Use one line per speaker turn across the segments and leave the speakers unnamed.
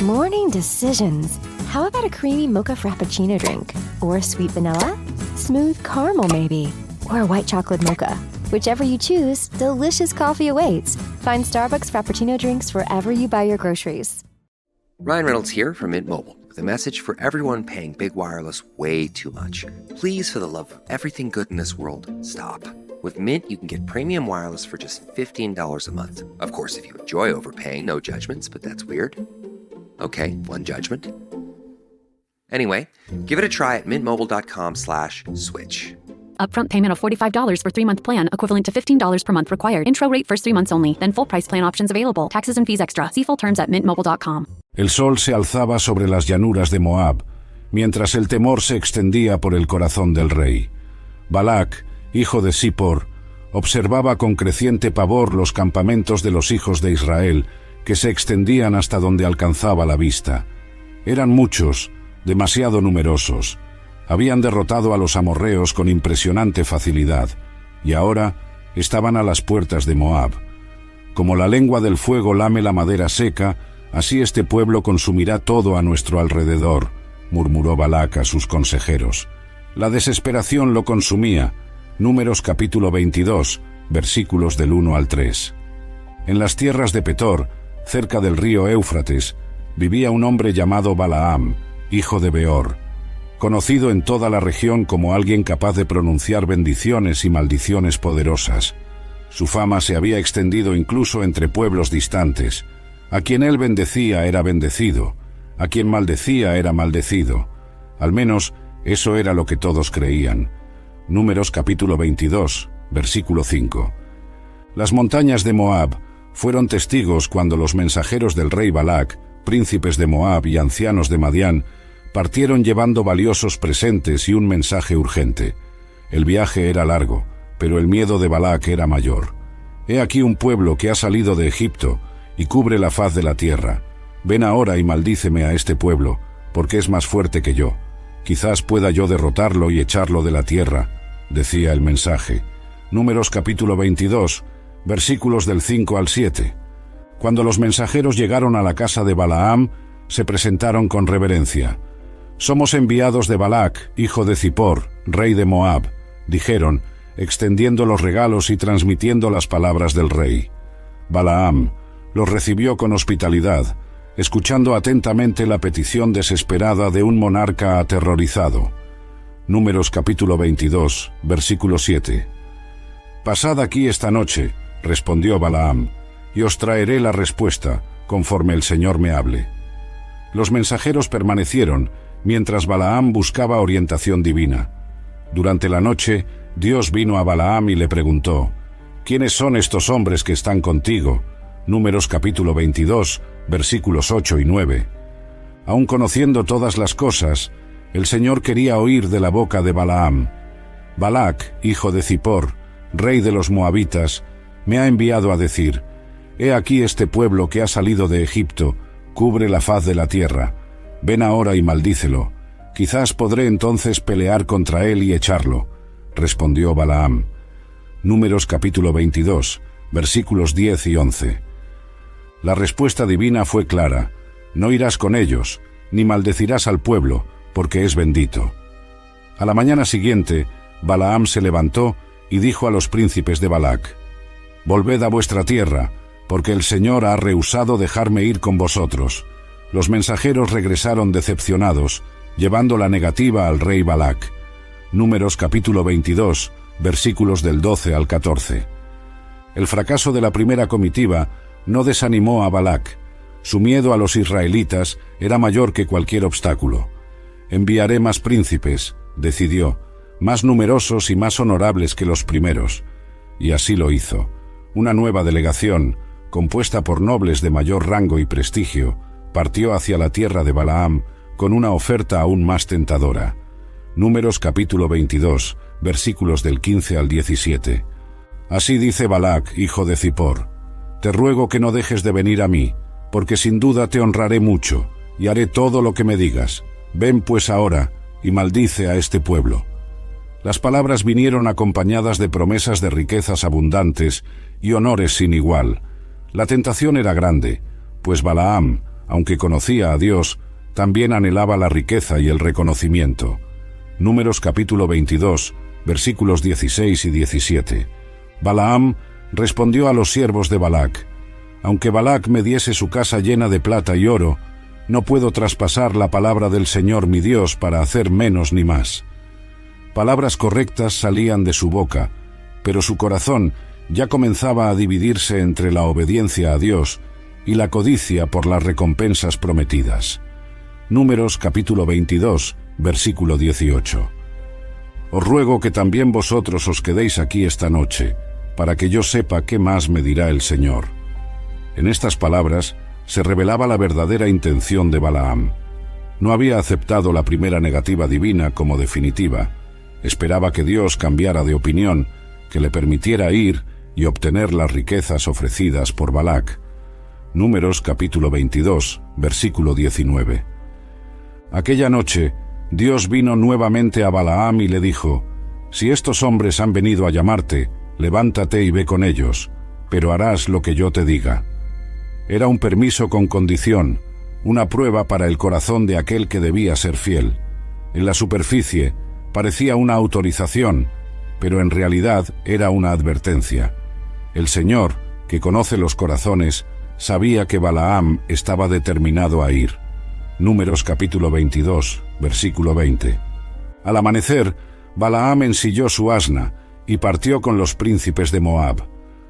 Morning decisions. How about a creamy mocha frappuccino drink? Or a sweet vanilla? Smooth caramel, maybe? Or a white chocolate mocha? Whichever you choose, delicious coffee awaits. Find Starbucks Frappuccino drinks wherever you buy your groceries.
Ryan Reynolds here from Mint Mobile with a message for everyone paying big wireless way too much. Please, for the love of everything good in this world, stop. With Mint, you can get premium wireless for just $15 a month. Of course, if you enjoy overpaying, no judgments, but that's weird. Okay, one judgment. Anyway, give it a try at mintmobile.com/switch.
Upfront payment of $45 for 3-month plan, equivalent to $15 per month required. Intro rate first 3 months only, then full price plan options available. Taxes and fees extra. See full terms at mintmobile.com.
El sol se alzaba sobre las llanuras de Moab, mientras el temor se extendía por el corazón del rey. Balac, hijo de Zippor, observaba con creciente pavor los campamentos de los hijos de Israel, que se extendían hasta donde alcanzaba la vista. Eran muchos, demasiado numerosos. Habían derrotado a los amorreos con impresionante facilidad, y ahora estaban a las puertas de Moab. Como la lengua del fuego lame la madera seca, así este pueblo consumirá todo a nuestro alrededor, murmuró Balac a sus consejeros. La desesperación lo consumía. Números capítulo 22, versículos del 1 al 3. En las tierras de Petor, cerca del río Éufrates, vivía un hombre llamado Balaam, hijo de Beor, conocido en toda la región como alguien capaz de pronunciar bendiciones y maldiciones poderosas. Su fama se había extendido incluso entre pueblos distantes. A quien él bendecía era bendecido, a quien maldecía era maldecido. Al menos eso era lo que todos creían. Números capítulo 22, versículo 5. Las montañas de Moab fueron testigos cuando los mensajeros del rey Balac, príncipes de Moab y ancianos de Madián, partieron llevando valiosos presentes y un mensaje urgente. El viaje era largo, pero el miedo de Balac era mayor. He aquí un pueblo que ha salido de Egipto y cubre la faz de la tierra. Ven ahora y maldíceme a este pueblo, porque es más fuerte que yo. Quizás pueda yo derrotarlo y echarlo de la tierra, decía el mensaje. Números capítulo 22, versículos del 5 al 7. Cuando los mensajeros llegaron a la casa de Balaam, se presentaron con reverencia. «Somos enviados de Balac, hijo de Zippor, rey de Moab», dijeron, extendiendo los regalos y transmitiendo las palabras del rey. Balaam los recibió con hospitalidad, escuchando atentamente la petición desesperada de un monarca aterrorizado. Números capítulo 22, versículo 7. «Pasad aquí esta noche», respondió Balaam, «y os traeré la respuesta, conforme el Señor me hable». Los mensajeros permanecieron, mientras Balaam buscaba orientación divina. Durante la noche, Dios vino a Balaam y le preguntó, «¿Quiénes son estos hombres que están contigo?». Números capítulo 22, versículos 8 y 9. Aun conociendo todas las cosas, el Señor quería oír de la boca de Balaam. «Balac, hijo de Zippor, rey de los moabitas, me ha enviado a decir, he aquí este pueblo que ha salido de Egipto, cubre la faz de la tierra. Ven ahora y maldícelo. Quizás podré entonces pelear contra él y echarlo», respondió Balaam. Números capítulo 22, versículos 10 y 11. La respuesta divina fue clara: no irás con ellos, ni maldecirás al pueblo, porque es bendito. A la mañana siguiente, Balaam se levantó y dijo a los príncipes de Balac, «Volved a vuestra tierra, porque el Señor ha rehusado dejarme ir con vosotros». Los mensajeros regresaron decepcionados, llevando la negativa al rey Balac. Números capítulo 22, versículos del 12 al 14. El fracaso de la primera comitiva no desanimó a Balac. Su miedo a los israelitas era mayor que cualquier obstáculo. «Enviaré más príncipes», decidió, «más numerosos y más honorables que los primeros». Y así lo hizo. Una nueva delegación, compuesta por nobles de mayor rango y prestigio, partió hacia la tierra de Balaam con una oferta aún más tentadora. Números capítulo 22, versículos del 15 al 17. «Así dice Balac, hijo de Zippor, te ruego que no dejes de venir a mí, porque sin duda te honraré mucho, y haré todo lo que me digas. Ven pues ahora, y maldice a este pueblo». Las palabras vinieron acompañadas de promesas de riquezas abundantes y honores sin igual. La tentación era grande, pues Balaam, aunque conocía a Dios, también anhelaba la riqueza y el reconocimiento. Números capítulo 22, versículos 16 y 17. Balaam respondió a los siervos de Balac: aunque Balac me diese su casa llena de plata y oro, no puedo traspasar la palabra del Señor mi Dios para hacer menos ni más. Palabras correctas salían de su boca, pero su corazón ya comenzaba a dividirse entre la obediencia a Dios y la codicia por las recompensas prometidas. Números capítulo 22, versículo 18. Os ruego que también vosotros os quedéis aquí esta noche, para que yo sepa qué más me dirá el Señor. En estas palabras se revelaba la verdadera intención de Balaam. No había aceptado la primera negativa divina como definitiva. Esperaba que Dios cambiara de opinión, que le permitiera ir y obtener las riquezas ofrecidas por Balac. Números capítulo 22, versículo 19. Aquella noche, Dios vino nuevamente a Balaam y le dijo: si estos hombres han venido a llamarte, levántate y ve con ellos, pero harás lo que yo te diga. Era un permiso con condición, una prueba para el corazón de aquel que debía ser fiel. En la superficie parecía una autorización, pero en realidad era una advertencia. El Señor, que conoce los corazones, sabía que Balaam estaba determinado a ir. Números capítulo 22, versículo 20. Al amanecer, Balaam ensilló su asna y partió con los príncipes de Moab.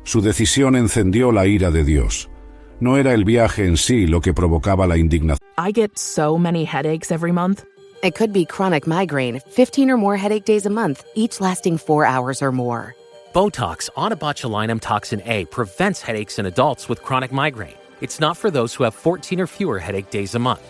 Su decisión encendió la ira de Dios. No era el viaje en sí lo que provocaba la indignación.
I get so many headaches every month.
It could be chronic migraine, 15 or more headache days a month, each lasting 4 hours or more.
Botox, onabotulinum toxin A, prevents headaches in adults with chronic migraine. It's not for those who have 14 or fewer headache days a month.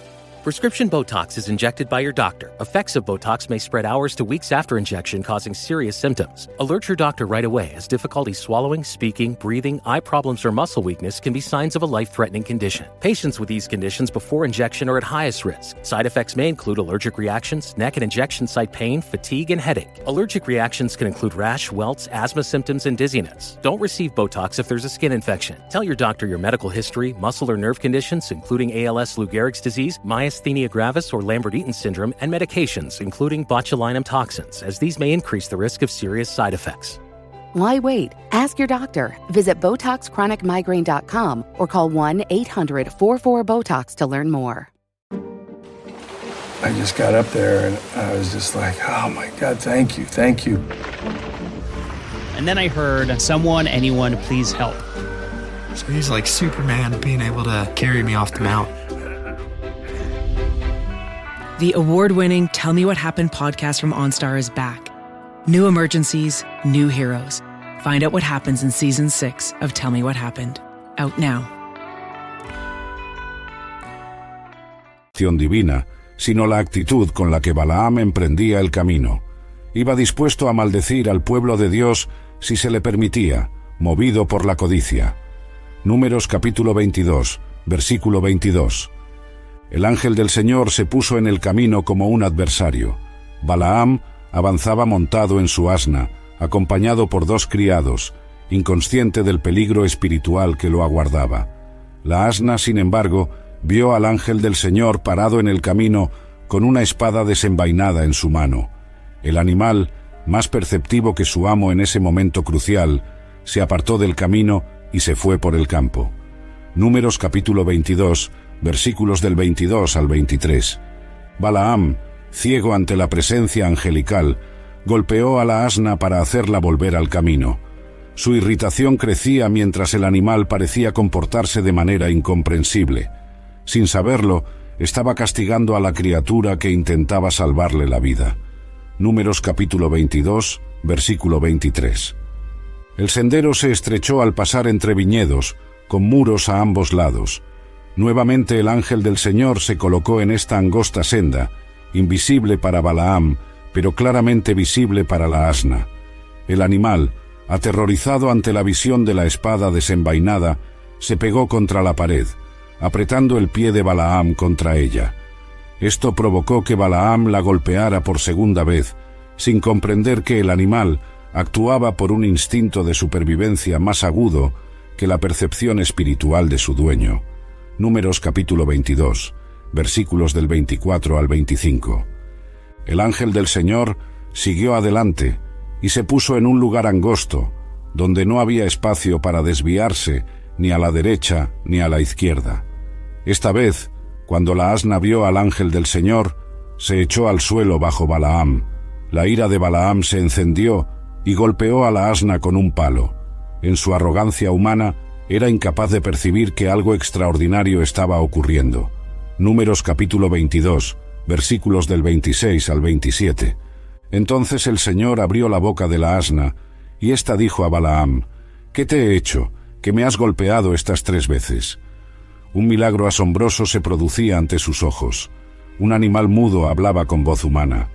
Prescription Botox is injected by your doctor. Effects of Botox may spread hours to weeks after injection, causing serious symptoms. Alert your doctor right away, as difficulty swallowing, speaking, breathing, eye problems, or muscle weakness can be signs of a life-threatening condition. Patients with these conditions before injection are at highest risk. Side effects may include allergic reactions, neck and injection site pain, fatigue, and headache. Allergic reactions can include rash, welts, asthma symptoms, and dizziness. Don't receive Botox if there's a skin infection. Tell your doctor your medical history, muscle or nerve conditions, including ALS, Lou Gehrig's disease, myasthenia gravis, or Lambert-Eaton syndrome, and medications, including botulinum toxins, as these may increase the risk of serious side effects.
Why wait? Ask your doctor. Visit BotoxChronicMigraine.com or call 1-800-44-BOTOX to learn more.
I just got up there and I was just like, oh my God, thank you, thank you.
And then I heard, someone, anyone, please help.
So he's like Superman being able to carry me off the mountain.
The award-winning Tell Me What Happened podcast from OnStar is back. New emergencies, new heroes. Find out what happens in Season 6 of Tell Me What Happened. Out now.
Divina, sino la actitud con la que Balaam emprendía el camino. Iba dispuesto a maldecir al pueblo de Dios si se le permitía, movido por la codicia. Números capítulo 22, versículo 22. El ángel del Señor se puso en el camino como un adversario. Balaam avanzaba montado en su asna, acompañado por 2 criados, inconsciente del peligro espiritual que lo aguardaba. La asna, sin embargo, vio al ángel del Señor parado en el camino con una espada desenvainada en su mano. El animal, más perceptivo que su amo en ese momento crucial, se apartó del camino y se fue por el campo. Números capítulo 22, versículos del 22 al 23. Balaam, ciego ante la presencia angelical, golpeó a la asna para hacerla volver al camino. Su irritación crecía mientras el animal parecía comportarse de manera incomprensible. Sin saberlo, estaba castigando a la criatura que intentaba salvarle la vida. Números capítulo 22, versículo 23. El sendero se estrechó al pasar entre viñedos, con muros a ambos lados. Nuevamente el ángel del Señor se colocó en esta angosta senda, invisible para Balaam, pero claramente visible para la asna. El animal, aterrorizado ante la visión de la espada desenvainada, se pegó contra la pared, apretando el pie de Balaam contra ella. Esto provocó que Balaam la golpeara por segunda vez, sin comprender que el animal actuaba por un instinto de supervivencia más agudo que la percepción espiritual de su dueño. Números capítulo 22, versículos del 24 al 25. El ángel del Señor siguió adelante y se puso en un lugar angosto, donde no había espacio para desviarse ni a la derecha ni a la izquierda. Esta vez, cuando la asna vio al ángel del Señor, se echó al suelo bajo Balaam. La ira de Balaam se encendió y golpeó a la asna con un palo. En su arrogancia humana, era incapaz de percibir que algo extraordinario estaba ocurriendo. Números capítulo 22, versículos del 26 al 27. Entonces el Señor abrió la boca de la asna, y ésta dijo a Balaam: «¿Qué te he hecho, que me has golpeado estas 3 veces?» Un milagro asombroso se producía ante sus ojos. Un animal mudo hablaba con voz humana.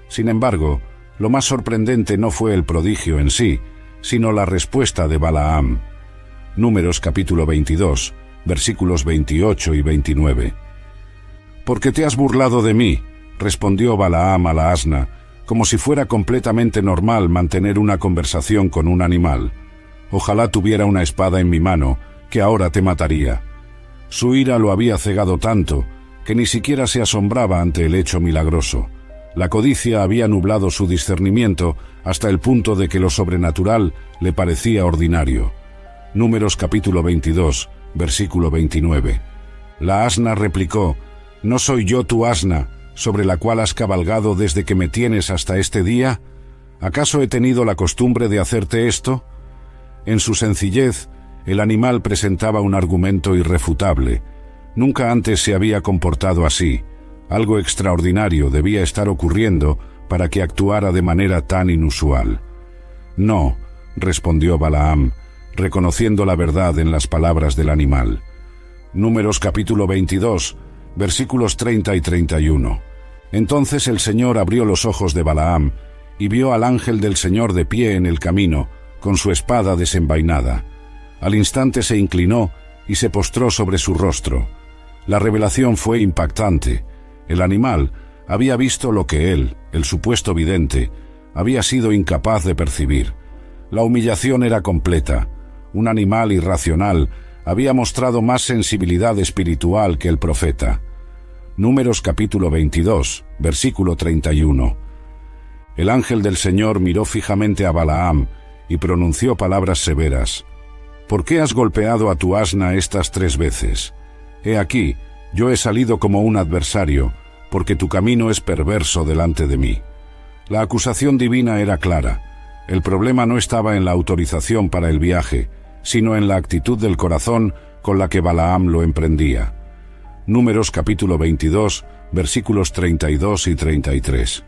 Sin embargo, lo más sorprendente no fue el prodigio en sí, sino la respuesta de Balaam. Números capítulo 22, versículos 28 y 29. «Porque te has burlado de mí», respondió Balaam a la asna, como si fuera completamente normal mantener una conversación con un animal. «Ojalá tuviera una espada en mi mano, que ahora te mataría». Su ira lo había cegado tanto, que ni siquiera se asombraba ante el hecho milagroso. La codicia había nublado su discernimiento hasta el punto de que lo sobrenatural le parecía ordinario. Números capítulo 22, versículo 29. La asna replicó: «¿No soy yo tu asna, sobre la cual has cabalgado desde que me tienes hasta este día? ¿Acaso he tenido la costumbre de hacerte esto?» En su sencillez, el animal presentaba un argumento irrefutable. Nunca antes se había comportado así. Algo extraordinario debía estar ocurriendo para que actuara de manera tan inusual. «No», respondió Balaam, reconociendo la verdad en las palabras del animal. Números capítulo 22, versículos 30 y 31. Entonces el Señor abrió los ojos de Balaam y vio al ángel del Señor de pie en el camino, con su espada desenvainada. Al instante se inclinó y se postró sobre su rostro. La revelación fue impactante. El animal había visto lo que él, el supuesto vidente, había sido incapaz de percibir. La humillación era completa. Un animal irracional había mostrado más sensibilidad espiritual que el profeta. Números capítulo 22, versículo 31. El ángel del Señor miró fijamente a Balaam y pronunció palabras severas. «¿Por qué has golpeado a tu asna estas 3 veces? He aquí, yo he salido como un adversario, porque tu camino es perverso delante de mí». La acusación divina era clara. El problema no estaba en la autorización para el viaje, sino en la actitud del corazón con la que Balaam lo emprendía. Números capítulo 22, versículos 32 y 33.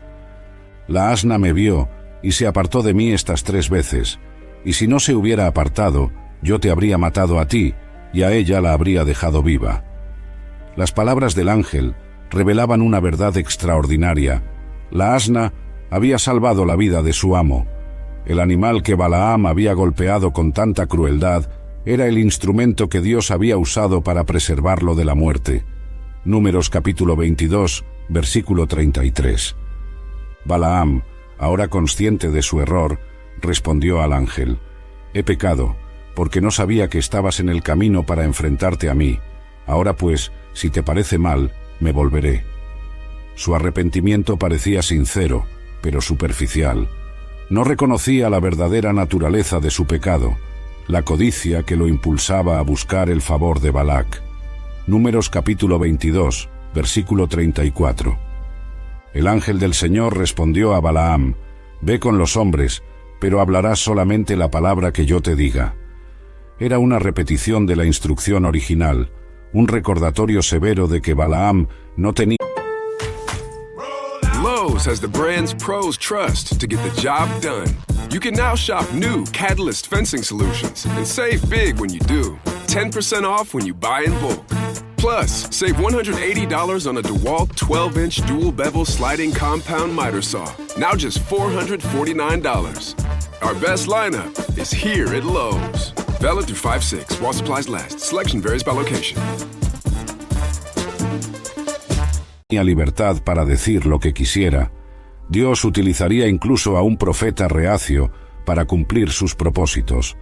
«La asna me vio y se apartó de mí estas 3 veces, y si no se hubiera apartado, yo te habría matado a ti, y a ella la habría dejado viva». Las palabras del ángel revelaban una verdad extraordinaria. La asna había salvado la vida de su amo. El animal que Balaam había golpeado con tanta crueldad era el instrumento que Dios había usado para preservarlo de la muerte. Números capítulo 22, versículo 33. Balaam, ahora consciente de su error, respondió al ángel: «He pecado, porque no sabía que estabas en el camino para enfrentarte a mí. Ahora pues, si te parece mal, me volveré». Su arrepentimiento parecía sincero, pero superficial. No reconocía la verdadera naturaleza de su pecado, la codicia que lo impulsaba a buscar el favor de Balac. Números capítulo 22, versículo 34. El ángel del Señor respondió a Balaam: «Ve con los hombres, pero hablarás solamente la palabra que yo te diga». Era una repetición de la instrucción original, un recordatorio severo de que Balaam no tenía.
Lowe's has the brands pros trust to get the job done. You can now shop new Catalyst fencing solutions and save big when you do. 10% off when you buy in bulk. Plus, save $180 on a DeWalt 12-inch dual bevel sliding compound miter saw. Now just $449. Our best lineup is here at Lowe's. Valid through 5/6 while supplies last. Selection varies by location.
Tenía libertad para decir lo que quisiera. Dios utilizaría incluso a un profeta reacio para cumplir sus propósitos.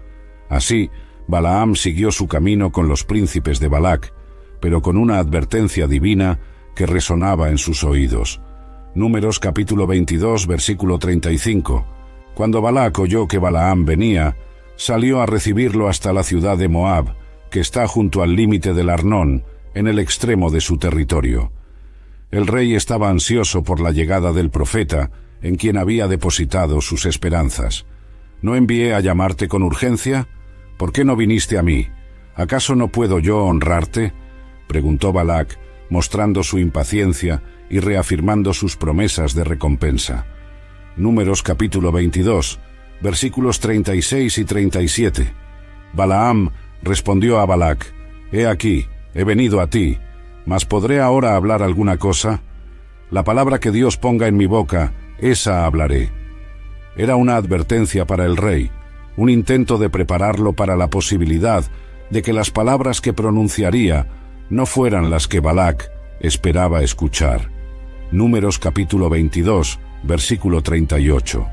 Así, Balaam siguió su camino con los príncipes de Balac, pero con una advertencia divina que resonaba en sus oídos. Números capítulo 22, versículo 35. Cuando Balac oyó que Balaam venía, salió a recibirlo hasta la ciudad de Moab, que está junto al límite del Arnón, en el extremo de su territorio. El rey estaba ansioso por la llegada del profeta, en quien había depositado sus esperanzas. ¿No envié a llamarte con urgencia? ¿Por qué no viniste a mí? ¿Acaso no puedo yo honrarte?, preguntó Balac, mostrando su impaciencia y reafirmando sus promesas de recompensa. Números capítulo 22, versículos 36 y 37. Balaam respondió a Balac: «He aquí, he venido a ti, mas ¿podré ahora hablar alguna cosa? La palabra que Dios ponga en mi boca, esa hablaré». Era una advertencia para el rey, un intento de prepararlo para la posibilidad de que las palabras que pronunciaría no fueran las que Balac esperaba escuchar. Números capítulo 22, versículo 38.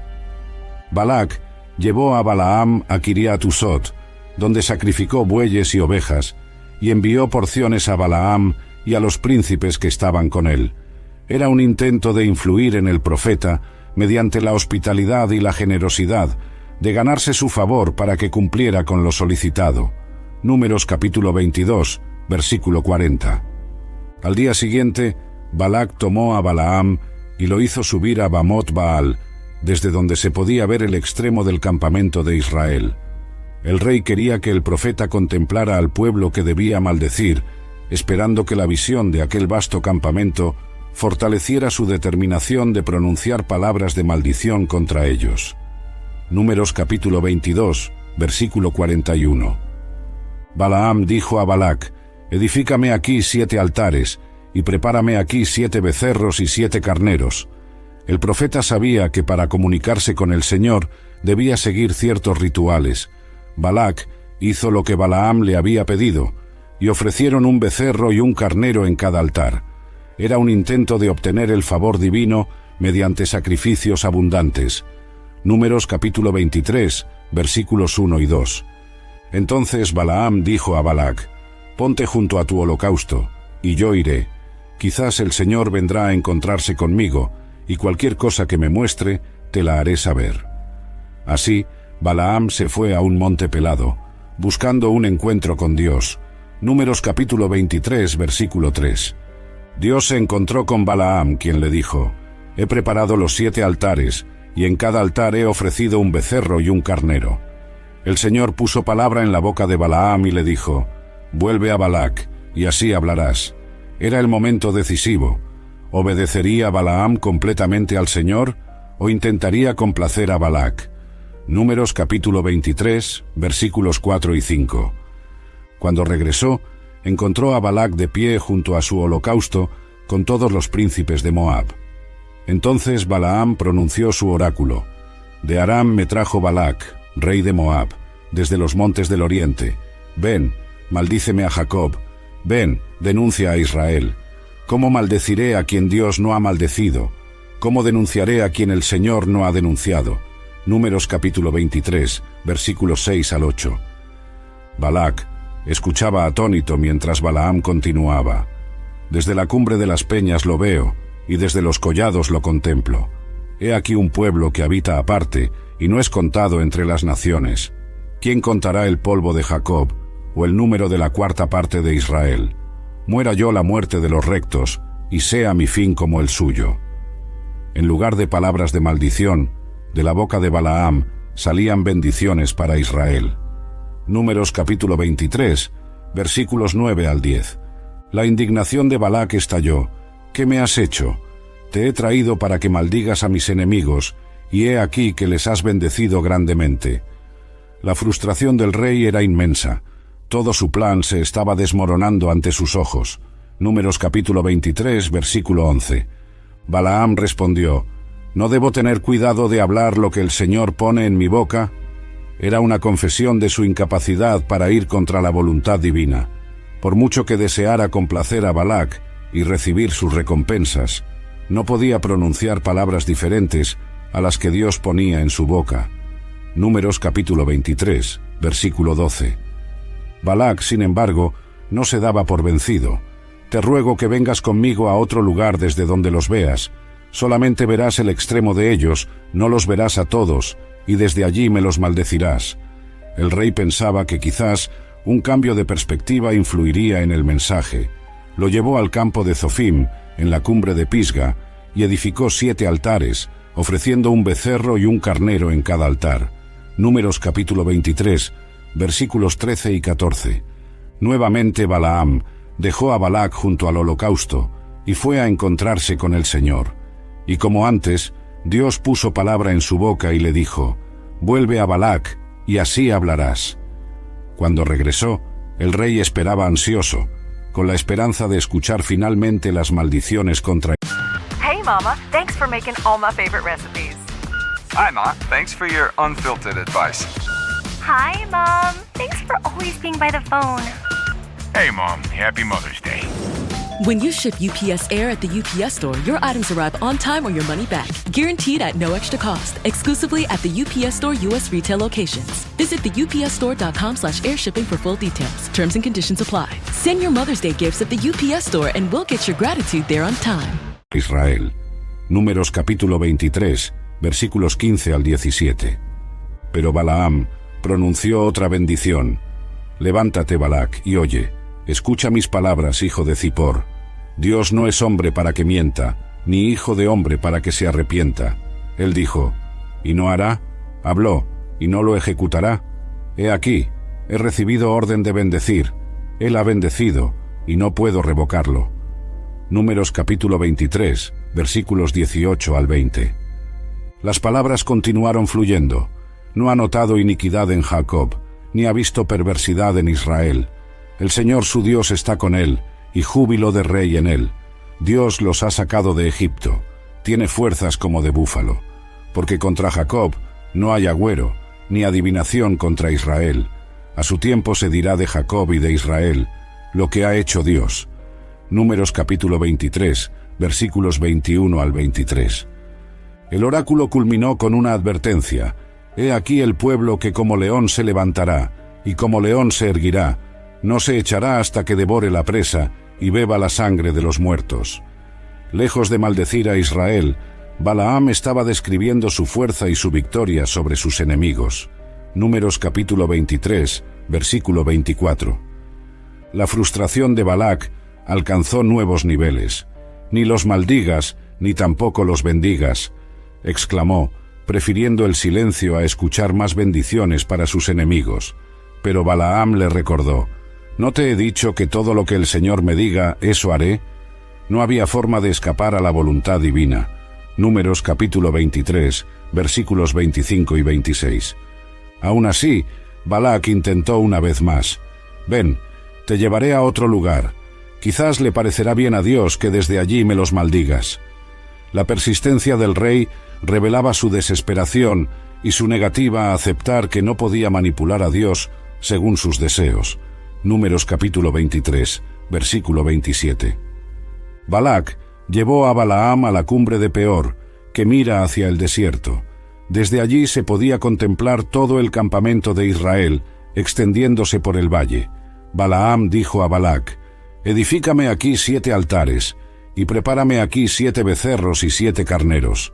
Balac llevó a Balaam a Kiriat Usot, donde sacrificó bueyes y ovejas, y envió porciones a Balaam y a los príncipes que estaban con él. Era un intento de influir en el profeta mediante la hospitalidad y la generosidad, de ganarse su favor para que cumpliera con lo solicitado. Números capítulo 22, versículo 40. Al día siguiente, Balac tomó a Balaam y lo hizo subir a Bamot Baal, desde donde se podía ver el extremo del campamento de Israel. El rey quería que el profeta contemplara al pueblo que debía maldecir, esperando que la visión de aquel vasto campamento fortaleciera su determinación de pronunciar palabras de maldición contra ellos. Números capítulo 22, versículo 41. Balaam dijo a Balac: «Edifícame aquí 7 altares, y prepárame aquí 7 becerros y 7 carneros». El profeta sabía que para comunicarse con el Señor debía seguir ciertos rituales. Balac hizo lo que Balaam le había pedido, y ofrecieron un becerro y un carnero en cada altar. Era un intento de obtener el favor divino mediante sacrificios abundantes. Números capítulo 23, versículos 1 y 2. Entonces Balaam dijo a Balac: «Ponte junto a tu holocausto, y yo iré. Quizás el Señor vendrá a encontrarse conmigo, y cualquier cosa que me muestre, te la haré saber». Así, Balaam se fue a un monte pelado, buscando un encuentro con Dios. Números capítulo 23, versículo 3. Dios se encontró con Balaam, quien le dijo: «He preparado los 7 altares, y en cada altar he ofrecido un becerro y un carnero». El Señor puso palabra en la boca de Balaam y le dijo: «Vuelve a Balac, y así hablarás». Era el momento decisivo. ¿Obedecería Balaam completamente al Señor o intentaría complacer a Balac? Números capítulo 23, versículos 4 y 5. Cuando regresó, encontró a Balac de pie junto a su holocausto con todos los príncipes de Moab. Entonces Balaam pronunció su oráculo: «De Aram me trajo Balac, rey de Moab, desde los montes del oriente. Ven, maldíceme a Jacob. Ven, denuncia a Israel. ¿Cómo maldeciré a quien Dios no ha maldecido? ¿Cómo denunciaré a quien el Señor no ha denunciado?». Números capítulo 23, versículos 6 al 8. Balac escuchaba atónito mientras Balaam continuaba: «Desde la cumbre de las peñas lo veo, y desde los collados lo contemplo. He aquí un pueblo que habita aparte, y no es contado entre las naciones. ¿Quién contará el polvo de Jacob, o el número de la 4ª parte de Israel? Muera yo la muerte de los rectos, y sea mi fin como el suyo». En lugar de palabras de maldición, de la boca de Balaam salían bendiciones para Israel. Números capítulo 23, versículos 9 al 10. La indignación de Balac estalló: «¿Qué me has hecho? Te he traído para que maldigas a mis enemigos, y he aquí que les has bendecido grandemente». La frustración del rey era inmensa. Todo su plan se estaba desmoronando ante sus ojos. Números capítulo 23, versículo 11. Balaam respondió: «¿No debo tener cuidado de hablar lo que el Señor pone en mi boca?». Era una confesión de su incapacidad para ir contra la voluntad divina. Por mucho que deseara complacer a Balac y recibir sus recompensas, no podía pronunciar palabras diferentes a las que Dios ponía en su boca. Números capítulo 23, versículo 12. Balac, sin embargo, no se daba por vencido. Te ruego que vengas conmigo a otro lugar desde donde los veas. Solamente verás el extremo de ellos, no los verás a todos, y desde allí me los maldecirás. El rey pensaba que quizás un cambio de perspectiva influiría en el mensaje. Lo llevó al campo de Zofim, en la cumbre de Pisga, y edificó 7 altares, ofreciendo un becerro y un carnero en cada altar. Números capítulo 23, versículos 13 y 14. Nuevamente Balaam dejó a Balac junto al holocausto y fue a encontrarse con el Señor. Y como antes, Dios puso palabra en su boca y le dijo: «Vuelve a Balac, y así hablarás». Cuando regresó, el rey esperaba ansioso, con la esperanza de escuchar finalmente las maldiciones contra él.
Hey, Mama, thanks for making all my favorite recipes.
Hi, Ma. Thanks for your unfiltered advice.
Hi, Mom. Thanks for always being by the phone.
Hey, Mom. Happy Mother's Day.
When you ship UPS Air at the UPS Store, your items arrive on time or your money back, guaranteed at no extra cost, exclusively at the UPS Store U.S. retail locations. Visit the upsstore.com/airshipping for full details. Terms and conditions apply. Send your Mother's Day gifts at the UPS Store and we'll get your gratitude there on time.
Israel. Números capítulo 23, versículos 15 al 17. Pero Balaam pronunció otra bendición. «Levántate, Balac, y oye. Escucha mis palabras, hijo de Zippor. Dios no es hombre para que mienta, ni hijo de hombre para que se arrepienta». Él dijo: «¿Y no hará? Habló, ¿y no lo ejecutará? He aquí, he recibido orden de bendecir. Él ha bendecido, y no puedo revocarlo». Números capítulo 23, versículos 18 al 20. Las palabras continuaron fluyendo. No ha notado iniquidad en Jacob, ni ha visto perversidad en Israel. El Señor su Dios está con él, y júbilo de rey en él. Dios los ha sacado de Egipto, tiene fuerzas como de búfalo. Porque contra Jacob no hay agüero, ni adivinación contra Israel. A su tiempo se dirá de Jacob y de Israel lo que ha hecho Dios. Números capítulo 23, versículos 21 al 23. El oráculo culminó con una advertencia: «He aquí el pueblo que como león se levantará, y como león se erguirá. No se echará hasta que devore la presa y beba la sangre de los muertos». Lejos de maldecir a Israel, Balaam estaba describiendo su fuerza y su victoria sobre sus enemigos. Números capítulo 23, versículo 24. La frustración de Balac alcanzó nuevos niveles. «Ni los maldigas, ni tampoco los bendigas», exclamó, prefiriendo el silencio a escuchar más bendiciones para sus enemigos. Pero Balaam le recordó: «¿No te he dicho que todo lo que el Señor me diga, eso haré?» No había forma de escapar a la voluntad divina. Números capítulo 23, versículos 25 y 26. Aún así, Balac intentó una vez más: «Ven, te llevaré a otro lugar. Quizás le parecerá bien a Dios que desde allí me los maldigas». La persistencia del rey revelaba su desesperación y su negativa a aceptar que no podía manipular a Dios según sus deseos. Números capítulo 23, versículo 27. Balac llevó a Balaam a la cumbre de Peor, que mira hacia el desierto. Desde allí se podía contemplar todo el campamento de Israel, extendiéndose por el valle. Balaam dijo a Balac: «Edifícame aquí 7 altares, y prepárame aquí 7 becerros y 7 carneros».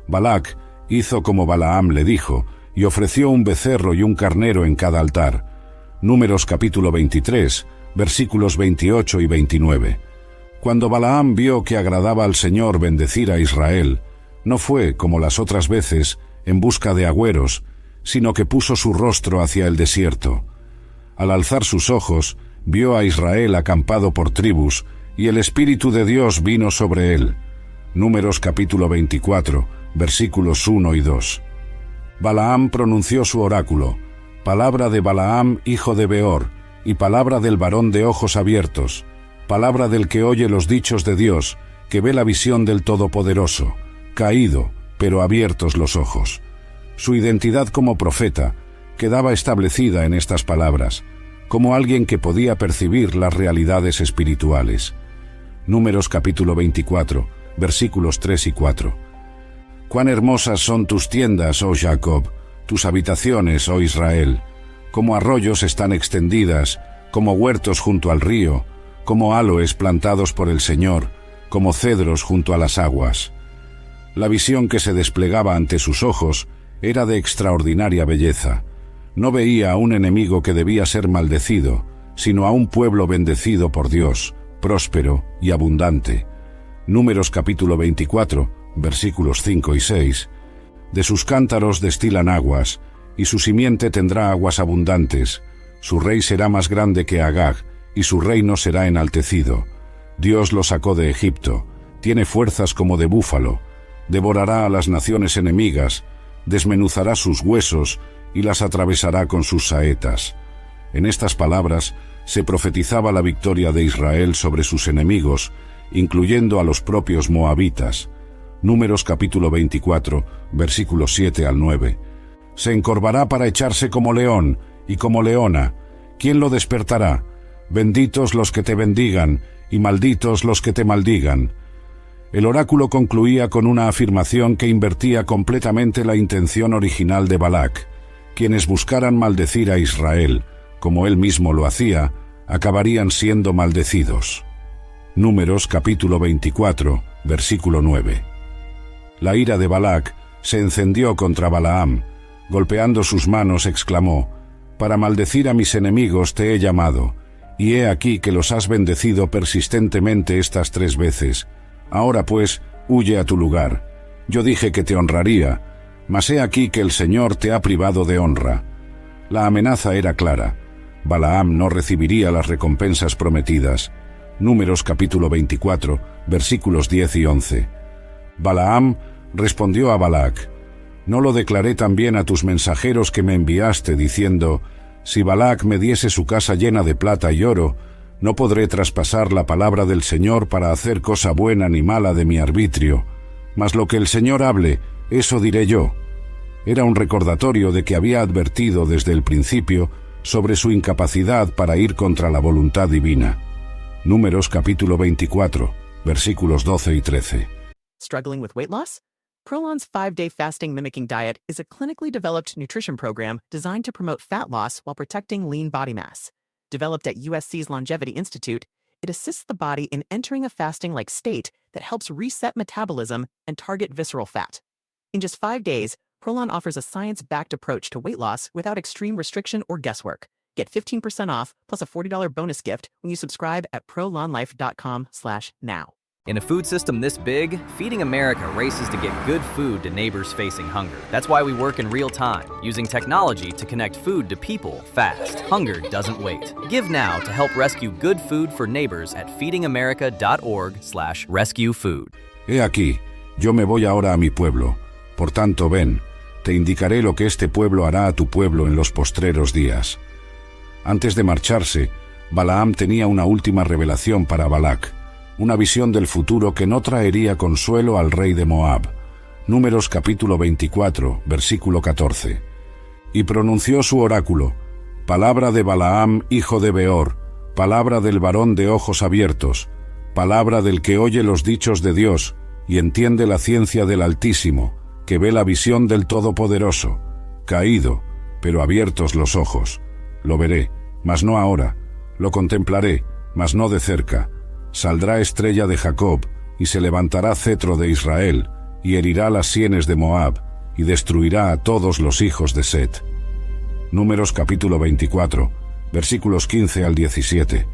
Balac hizo como Balaam le dijo, y ofreció un becerro y un carnero en cada altar. Números capítulo 23, versículos 28 y 29. Cuando Balaam vio que agradaba al Señor bendecir a Israel, no fue, como las otras veces, en busca de agüeros, sino que puso su rostro hacia el desierto. Al alzar sus ojos, vio a Israel acampado por tribus, y el Espíritu de Dios vino sobre él. Números capítulo 24, versículos 1 y 2. Balaam pronunció su oráculo: «Palabra de Balaam, hijo de Beor, y palabra del varón de ojos abiertos, palabra del que oye los dichos de Dios, que ve la visión del Todopoderoso, caído, pero abiertos los ojos». Su identidad como profeta quedaba establecida en estas palabras, como alguien que podía percibir las realidades espirituales. Números capítulo 24, versículos 3 y 4. «Cuán hermosas son tus tiendas, oh Jacob, tus habitaciones, oh Israel. Como arroyos están extendidas, como huertos junto al río, como aloes plantados por el Señor, como cedros junto a las aguas. La visión que se desplegaba ante sus ojos era de extraordinaria belleza. No veía a un enemigo que debía ser maldecido, sino a un pueblo bendecido por Dios, próspero y abundante. Números capítulo 24, versículos 5 y 6. De sus cántaros destilan aguas, y su simiente tendrá aguas abundantes. Su rey será más grande que Agag, y su reino será enaltecido. Dios lo sacó de Egipto, tiene fuerzas como de búfalo. Devorará a las naciones enemigas, desmenuzará sus huesos y las atravesará con sus saetas. En estas palabras se profetizaba la victoria de Israel sobre sus enemigos, incluyendo a los propios moabitas. Números capítulo 24, versículos 7 al 9. Se encorvará para echarse como león y como leona. ¿Quién lo despertará? Benditos los que te bendigan y malditos los que te maldigan. El oráculo concluía con una afirmación que invertía completamente la intención original de Balac. Quienes buscaran maldecir a Israel, como él mismo lo hacía, acabarían siendo maldecidos. Números capítulo 24, versículo 9. La ira de Balac se encendió contra Balaam. Golpeando sus manos exclamó: «Para maldecir a mis enemigos te he llamado, y he aquí que los has bendecido persistentemente estas 3 veces. Ahora pues, huye a tu lugar. Yo dije que te honraría, mas he aquí que el Señor te ha privado de honra». La amenaza era clara. Balaam no recibiría las recompensas prometidas. Números capítulo 24, versículos 10 y 11. Balaam respondió a Balac: «¿No lo declaré también a tus mensajeros que me enviaste, diciendo: si Balac me diese su casa llena de plata y oro, no podré traspasar la palabra del Señor para hacer cosa buena ni mala de mi arbitrio, mas lo que el Señor hable, eso diré yo». Era un recordatorio de que había advertido desde el principio sobre su incapacidad para ir contra la voluntad divina. Números capítulo 24, versículos 12 y 13.
Struggling with weight loss? Prolon's 5-day fasting mimicking diet is a clinically developed nutrition program designed to promote fat loss while protecting lean body mass. Developed at USC's Longevity Institute, it assists the body in entering a fasting-like state that helps reset metabolism and target visceral fat. In just 5 days, Prolon offers a science-backed approach to weight loss without extreme restriction or guesswork. Get 15% off plus a $40 bonus gift when you subscribe at prolonlife.com/now.
In a food system this big, Feeding America races to get good food to neighbors facing hunger. That's why we work in real time, using technology to connect food to people fast. Hunger doesn't wait. Give now to help rescue good food for neighbors at feedingamerica.org/rescuefood.
He aquí, yo me voy ahora a mi pueblo. Por tanto, ven, te indicaré lo que este pueblo hará a tu pueblo en los postreros días. Antes de marcharse, Balaam tenía una última revelación para Balac, una visión del futuro que no traería consuelo al rey de Moab. Números capítulo 24, versículo 14. Y pronunció su oráculo: palabra de Balaam, hijo de Beor, palabra del varón de ojos abiertos, palabra del que oye los dichos de Dios y entiende la ciencia del Altísimo, que ve la visión del Todopoderoso. Caído, pero abiertos los ojos. Lo veré, mas no ahora. Lo contemplaré, mas no de cerca. Saldrá estrella de Jacob, y se levantará cetro de Israel, y herirá las sienes de Moab, y destruirá a todos los hijos de Set. Números capítulo 24, versículos 15 al 17.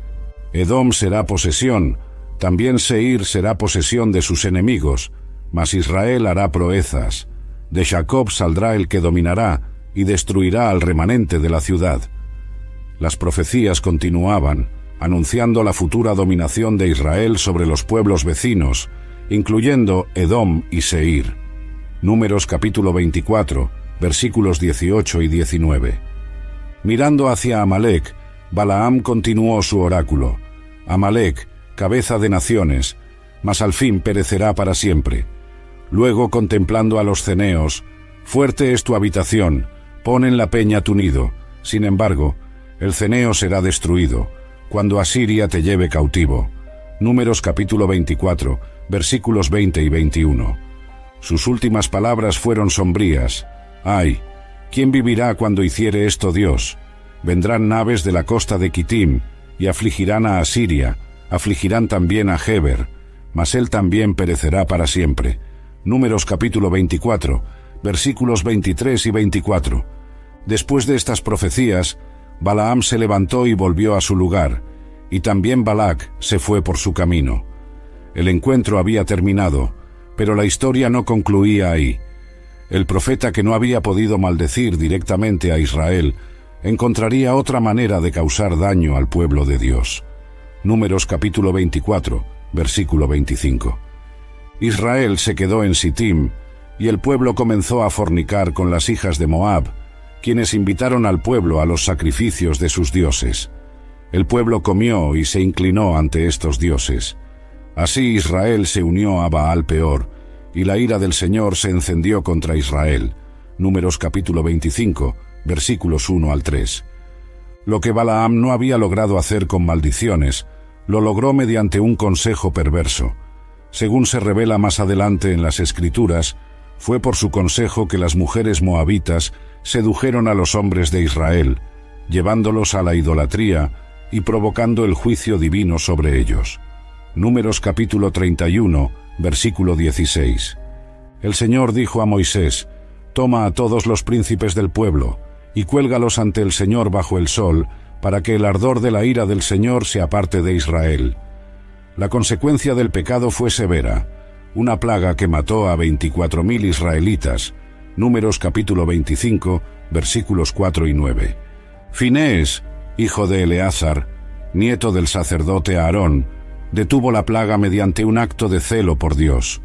Edom será posesión, también Seir será posesión de sus enemigos, mas Israel hará proezas. De Jacob saldrá el que dominará, y destruirá al remanente de la ciudad. Las profecías continuaban, anunciando la futura dominación de Israel sobre los pueblos vecinos, incluyendo Edom y Seir. Números capítulo 24, versículos 18 y 19. Mirando hacia Amalec, Balaam continuó su oráculo: Amalec, cabeza de naciones, mas al fin perecerá para siempre. Luego, contemplando a los ceneos: fuerte es tu habitación, pon en la peña tu nido. Sin embargo, el ceneo será destruido, cuando Asiria te lleve cautivo. Números capítulo 24, versículos 20 y 21. Sus últimas palabras fueron sombrías: ¡ay! ¿Quién vivirá cuando hiciere esto Dios? Vendrán naves de la costa de Kitim, y afligirán a Asiria, afligirán también a Geber, mas él también perecerá para siempre. Números capítulo 24, versículos 23 y 24. Después de estas profecías, Balaam se levantó y volvió a su lugar, y también Balac se fue por su camino. El encuentro había terminado, pero la historia no concluía ahí. El profeta, que no había podido maldecir directamente a Israel, encontraría otra manera de causar daño al pueblo de Dios. Números capítulo 24, versículo 25. Israel se quedó en Sittim, y el pueblo comenzó a fornicar con las hijas de Moab, quienes invitaron al pueblo a los sacrificios de sus dioses. El pueblo comió y se inclinó ante estos dioses. Así Israel se unió a Baal Peor, y la ira del Señor se encendió contra Israel. Números capítulo 25, versículos 1 al 3. Lo que Balaam no había logrado hacer con maldiciones, lo logró mediante un consejo perverso. Según se revela más adelante en las Escrituras, fue por su consejo que las mujeres moabitas sedujeron a los hombres de Israel, llevándolos a la idolatría y provocando el juicio divino sobre ellos. Números capítulo 31, versículo 16. El Señor dijo a Moisés: «Toma a todos los príncipes del pueblo, y cuélgalos ante el Señor bajo el sol, para que el ardor de la ira del Señor se aparte de Israel». La consecuencia del pecado fue severa, una plaga que mató a 24,000 israelitas. Números capítulo 25, versículos 4 y 9. Finés, hijo de Eleazar, nieto del sacerdote Aarón, detuvo la plaga mediante un acto de celo por Dios.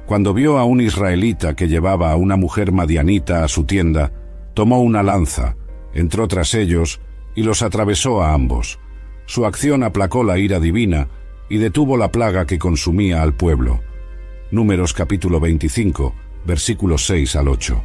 Cuando vio a un israelita que llevaba a una mujer madianita a su tienda, tomó una lanza, entró tras ellos y los atravesó a ambos. Su acción aplacó la ira divina y detuvo la plaga que consumía al pueblo. Números capítulo 25, versículos 6 al 8.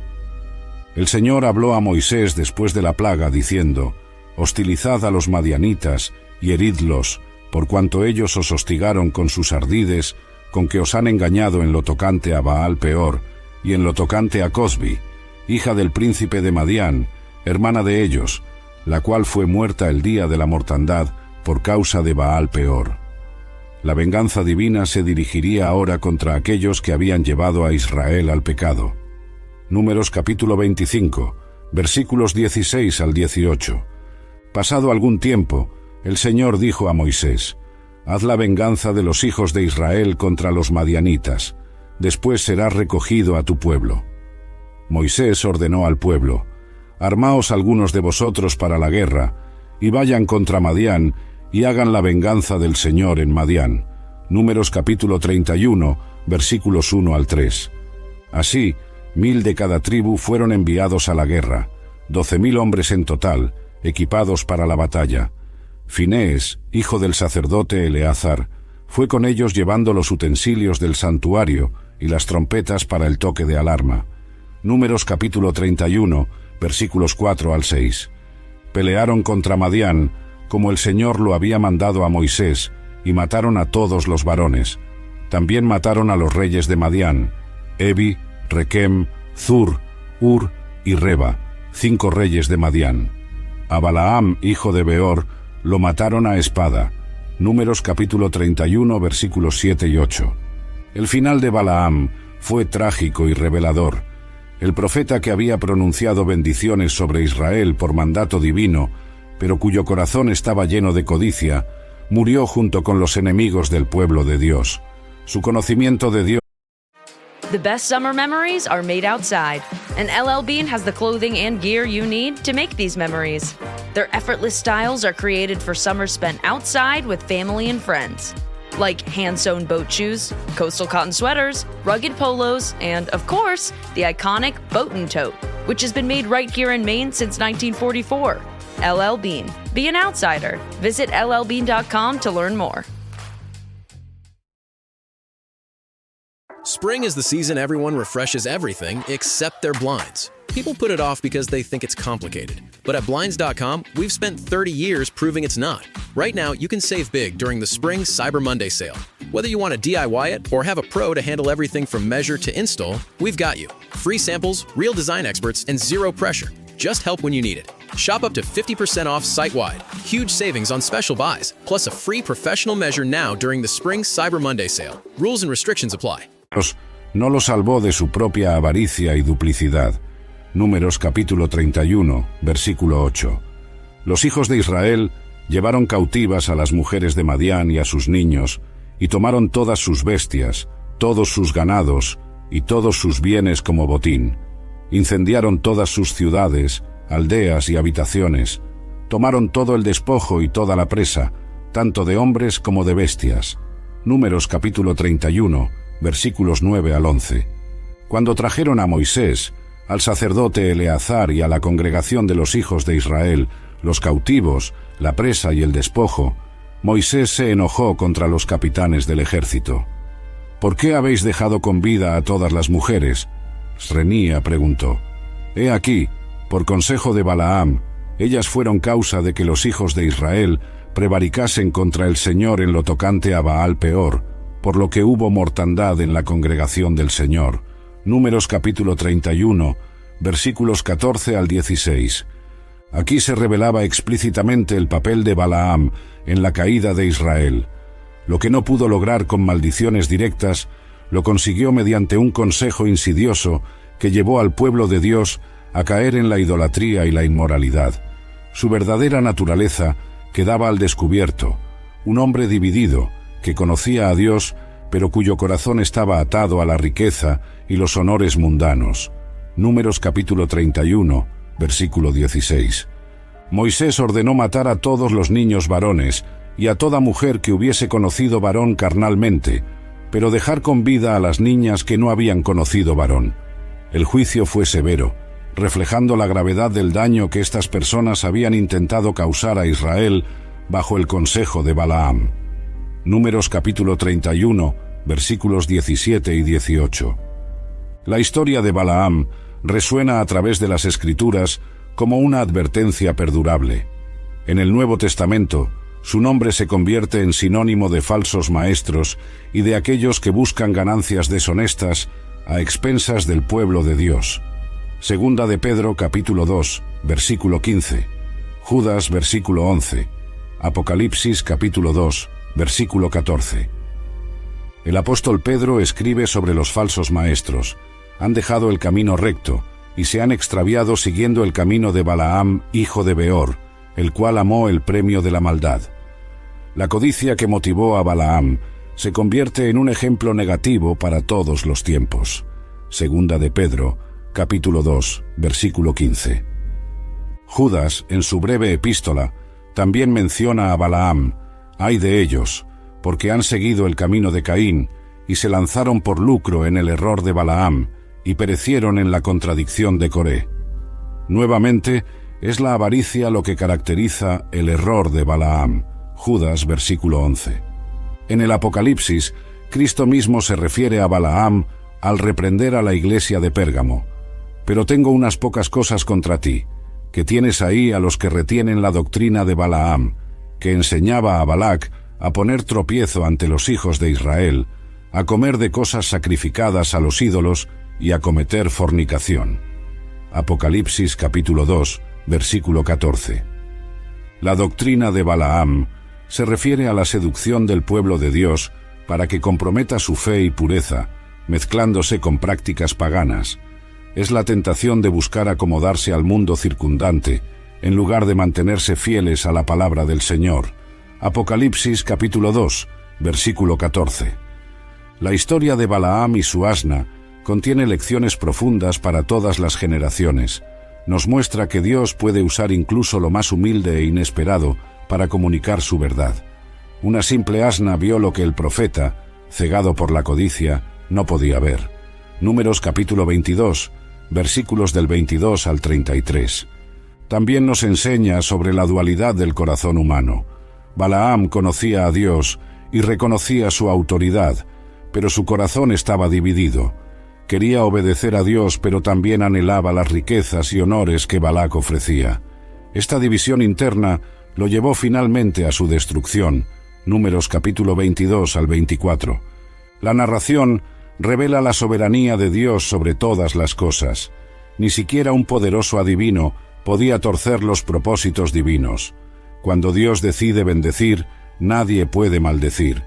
El Señor habló a Moisés después de la plaga, diciendo: «Hostilizad a los madianitas y heridlos, por cuanto ellos os hostigaron con sus ardides, con que os han engañado en lo tocante a Baal Peor, y en lo tocante a Cosbi, hija del príncipe de Madián, hermana de ellos, la cual fue muerta el día de la mortandad por causa de Baal Peor». La venganza divina se dirigiría ahora contra aquellos que habían llevado a Israel al pecado. Números capítulo 25, versículos 16 al 18. Pasado algún tiempo, el Señor dijo a Moisés: «Haz la venganza de los hijos de Israel contra los madianitas, después serás recogido a tu pueblo». Moisés ordenó al pueblo: «Armaos algunos de vosotros para la guerra, y vayan contra Madián, y hagan la venganza del Señor en Madián». Números capítulo 31, versículos 1 al 3. Así, 1,000 de cada tribu fueron enviados a la guerra, 12,000 hombres en total, equipados para la batalla. Finés, hijo del sacerdote Eleazar, fue con ellos llevando los utensilios del santuario y las trompetas para el toque de alarma. Números capítulo 31, versículos 4 al 6. Pelearon contra Madián, como el Señor lo había mandado a Moisés, y mataron a todos los varones. También mataron a los reyes de Madián: Evi, Requem, Zur, Ur y Reba, 5 reyes de Madián. A Balaam, hijo de Beor, lo mataron a espada. Números capítulo 31, versículos 7 y 8. El final de Balaam fue trágico y revelador. El profeta, que había pronunciado bendiciones sobre Israel por mandato divino, pero cuyo corazón estaba lleno de codicia, murió junto con los enemigos del pueblo de Dios. Su conocimiento de Dios.
The best summer memories are made outside, and LL Bean has the clothing and gear you need to make these memories. Their effortless styles are created for summers spent outside with family and friends. Like hand-sewn boat shoes, coastal cotton sweaters, rugged polos, and, of course, the iconic Boatin' Tote, which has been made right here in Maine since 1944. LL Bean. Be an outsider. Visit llbean.com to learn more.
Spring is the season everyone refreshes everything except their blinds. People put it off because they think it's complicated. But at Blinds.com, we've spent 30 years proving it's not. Right now, you can save big during the Spring Cyber Monday sale. Whether you want to DIY it or have a pro to handle everything from measure to install, we've got you. Free samples, real design experts, and zero pressure. Just help when you need it. Shop up to 50% off site-wide. Huge savings on special buys, plus a free professional measure now during the Spring Cyber Monday sale. Rules and restrictions apply.
No lo salvó de su propia avaricia y duplicidad. Números capítulo 31, versículo 8. Los hijos de Israel llevaron cautivas a las mujeres de Madián y a sus niños, y tomaron todas sus bestias, todos sus ganados, y todos sus bienes como botín. Incendiaron todas sus ciudades, aldeas y habitaciones. Tomaron todo el despojo y toda la presa, tanto de hombres como de bestias. Números capítulo 31, versículos 9 al 11. Cuando trajeron a Moisés, al sacerdote Eleazar y a la congregación de los hijos de Israel, los cautivos, la presa y el despojo, Moisés se enojó contra los capitanes del ejército. ¿Por qué habéis dejado con vida a todas las mujeres? Srenía preguntó. He aquí, por consejo de Balaam, ellas fueron causa de que los hijos de Israel prevaricasen contra el Señor en lo tocante a Baal Peor, por lo que hubo mortandad en la congregación del Señor. Números capítulo 31, versículos 14 al 16. Aquí se revelaba explícitamente el papel de Balaam en la caída de Israel. Lo que no pudo lograr con maldiciones directas, lo consiguió mediante un consejo insidioso que llevó al pueblo de Dios a caer en la idolatría y la inmoralidad. Su verdadera naturaleza quedaba al descubierto, un hombre dividido, que conocía a Dios, pero cuyo corazón estaba atado a la riqueza y los honores mundanos. Números capítulo 31, versículo 16. Moisés ordenó matar a todos los niños varones y a toda mujer que hubiese conocido varón carnalmente, pero dejar con vida a las niñas que no habían conocido varón. El juicio fue severo, reflejando la gravedad del daño que estas personas habían intentado causar a Israel bajo el consejo de Balaam. Números capítulo 31, versículos 17 y 18. La historia de Balaam resuena a través de las Escrituras como una advertencia perdurable. En el Nuevo Testamento, su nombre se convierte en sinónimo de falsos maestros y de aquellos que buscan ganancias deshonestas a expensas del pueblo de Dios. Segunda de Pedro capítulo 2, versículo 15. Judas versículo 11. Apocalipsis capítulo 2, versículo 14. El apóstol Pedro escribe sobre los falsos maestros. Han dejado el camino recto y se han extraviado siguiendo el camino de Balaam, hijo de Beor, el cual amó el premio de la maldad. La codicia que motivó a Balaam se convierte en un ejemplo negativo para todos los tiempos. Segunda de Pedro, capítulo 2, versículo 15. Judas, en su breve epístola, también menciona a Balaam. Ay de ellos, porque han seguido el camino de Caín y se lanzaron por lucro en el error de Balaam y perecieron en la contradicción de Coré. Nuevamente, es la avaricia lo que caracteriza el error de Balaam. Judas, versículo 11. En el Apocalipsis, Cristo mismo se refiere a Balaam al reprender a la iglesia de Pérgamo. Pero tengo unas pocas cosas contra ti, que tienes ahí a los que retienen la doctrina de Balaam, que enseñaba a Balac a poner tropiezo ante los hijos de Israel, a comer de cosas sacrificadas a los ídolos y a cometer fornicación. Apocalipsis capítulo 2, versículo 14. La doctrina de Balaam se refiere a la seducción del pueblo de Dios para que comprometa su fe y pureza, mezclándose con prácticas paganas. Es la tentación de buscar acomodarse al mundo circundante, en lugar de mantenerse fieles a la palabra del Señor. Apocalipsis capítulo 2, versículo 14. La historia de Balaam y su asna contiene lecciones profundas para todas las generaciones. Nos muestra que Dios puede usar incluso lo más humilde e inesperado para comunicar su verdad. Una simple asna vio lo que el profeta, cegado por la codicia, no podía ver. Números capítulo 22, versículos del 22 al 33. También nos enseña sobre la dualidad del corazón humano. Balaam conocía a Dios y reconocía su autoridad, pero su corazón estaba dividido. Quería obedecer a Dios, pero también anhelaba las riquezas y honores que Balac ofrecía. Esta división interna lo llevó finalmente a su destrucción. Números capítulo 22 al 24. La narración revela la soberanía de Dios sobre todas las cosas. Ni siquiera un poderoso adivino podía torcer los propósitos divinos. Cuando Dios decide bendecir, nadie puede maldecir.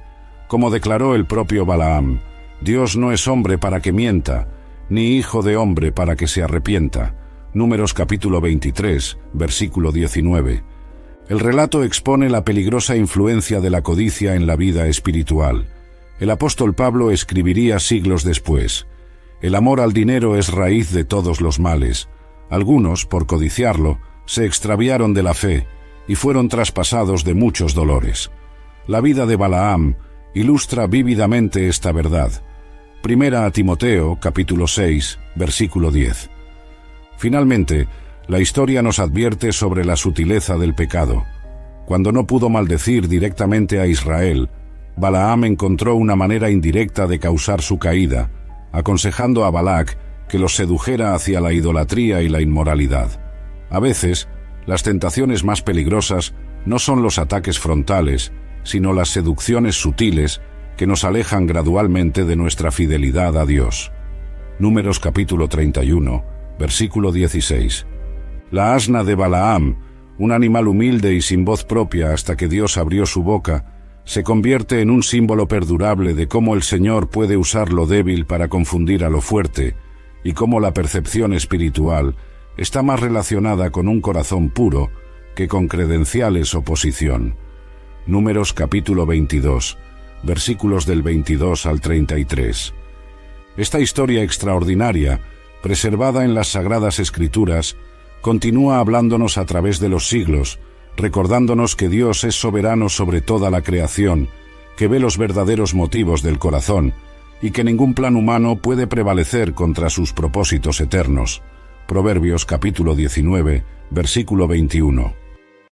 Como declaró el propio Balaam, Dios no es hombre para que mienta, ni hijo de hombre para que se arrepienta. Números capítulo 23, versículo 19. El relato expone la peligrosa influencia de la codicia en la vida espiritual. El apóstol Pablo escribiría siglos después: el amor al dinero es raíz de todos los males. Algunos, por codiciarlo, se extraviaron de la fe y fueron traspasados de muchos dolores. La vida de Balaam ilustra vívidamente esta verdad. Primera a Timoteo, capítulo 6, versículo 10. Finalmente, la historia nos advierte sobre la sutileza del pecado. Cuando no pudo maldecir directamente a Israel, Balaam encontró una manera indirecta de causar su caída, aconsejando a Balac que los sedujera hacia la idolatría y la inmoralidad. A veces, las tentaciones más peligrosas no son los ataques frontales, sino las seducciones sutiles que nos alejan gradualmente de nuestra fidelidad a Dios. Números capítulo 31, versículo 16. La asna de Balaam, un animal humilde y sin voz propia hasta que Dios abrió su boca, se convierte en un símbolo perdurable de cómo el Señor puede usar lo débil para confundir a lo fuerte, y cómo la percepción espiritual está más relacionada con un corazón puro que con credenciales o posición. Números capítulo 22, versículos del 22 al 33. Esta historia extraordinaria, preservada en las Sagradas Escrituras, continúa hablándonos a través de los siglos, recordándonos que Dios es soberano sobre toda la creación, que ve los verdaderos motivos del corazón y que ningún plan humano puede prevalecer contra sus propósitos eternos. Proverbios capítulo 19, versículo 21.